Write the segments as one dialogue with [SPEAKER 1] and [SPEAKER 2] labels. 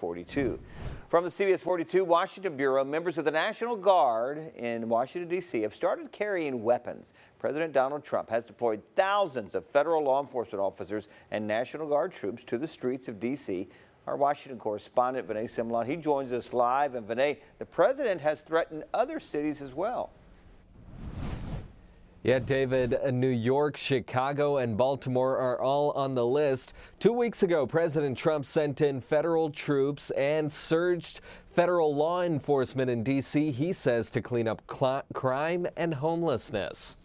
[SPEAKER 1] 42. From the CBS 42 Washington Bureau, members of the National Guard in Washington, D.C. have started carrying weapons. President Donald Trump has deployed thousands of federal law enforcement officers and National Guard troops to the streets of D.C. Our Washington correspondent, Vinay Simlot, he joins us live. And Vinay, the president has threatened other cities as well.
[SPEAKER 2] Yeah, David, New York, Chicago, and Baltimore are all on the list. 2 weeks ago, President Trump sent in federal troops and surged federal law enforcement in D.C., he says, to clean up crime and homelessness.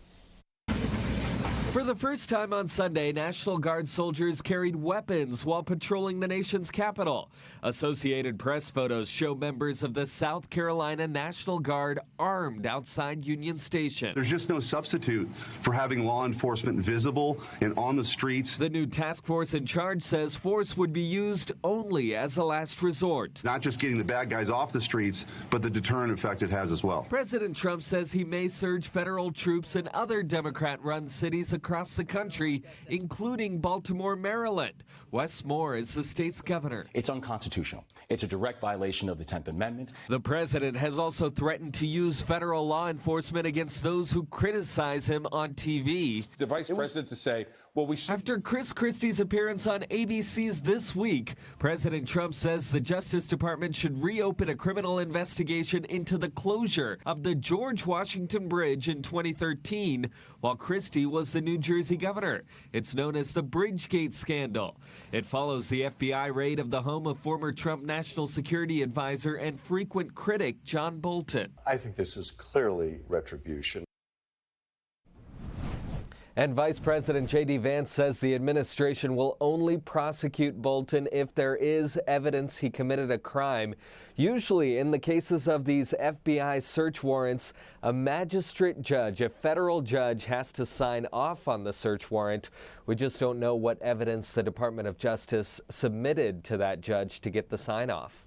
[SPEAKER 2] For the first time on Sunday, National Guard soldiers carried weapons while patrolling the nation's capital. Associated Press photos show members of the South Carolina National Guard armed outside Union Station.
[SPEAKER 3] There's just no substitute for having law enforcement visible and on the streets.
[SPEAKER 2] The new task force in charge says force would be used only as a last resort.
[SPEAKER 3] Not just getting the bad guys off the streets, but the deterrent effect it has as well.
[SPEAKER 2] President Trump says he may surge federal troops in other Democrat-run cities across the country, including Baltimore, Maryland. Wes Moore is the state's governor.
[SPEAKER 4] It's unconstitutional. It's a direct violation of the 10th Amendment.
[SPEAKER 2] The president has also threatened to use federal law enforcement against those who criticize him on TV.
[SPEAKER 5] The vice president to say, well, we should.
[SPEAKER 2] After Chris Christie's appearance on ABC's This Week, President Trump says the Justice Department should reopen a criminal investigation into the closure of the George Washington Bridge in 2013, while Christie was the New Jersey governor. It's known as the Bridgegate scandal. It follows the FBI raid of the home of former Trump National Security Advisor and frequent critic John Bolton.
[SPEAKER 6] I think this is clearly retribution.
[SPEAKER 2] And Vice President J.D. Vance says the administration will only prosecute Bolton if there is evidence he committed a crime. Usually in the cases of these FBI search warrants, a magistrate judge, a federal judge, has to sign off on the search warrant. We just don't know what evidence the Department of Justice submitted to that judge to get the sign off.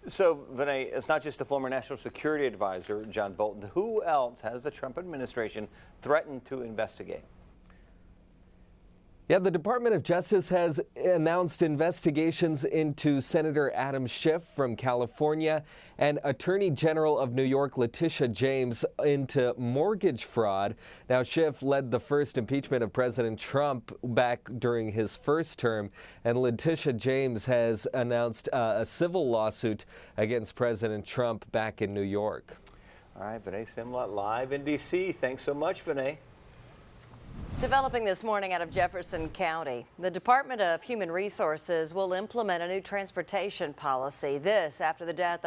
[SPEAKER 1] So, Vinay, it's not just the former National Security Advisor, John Bolton. Who else has the Trump administration threatened to investigate?
[SPEAKER 2] Yeah, the Department of Justice has announced investigations into Senator Adam Schiff from California and Attorney General of New York Letitia James into mortgage fraud. Now, Schiff led the first impeachment of President Trump back during his first term, and Letitia James has announced a civil lawsuit against President Trump back in New York.
[SPEAKER 1] All right, Vinay Simlot live in D.C. Thanks so much, Vinay.
[SPEAKER 7] Developing this morning out of Jefferson County, the Department of Human Resources will implement a new transportation policy. This after the death of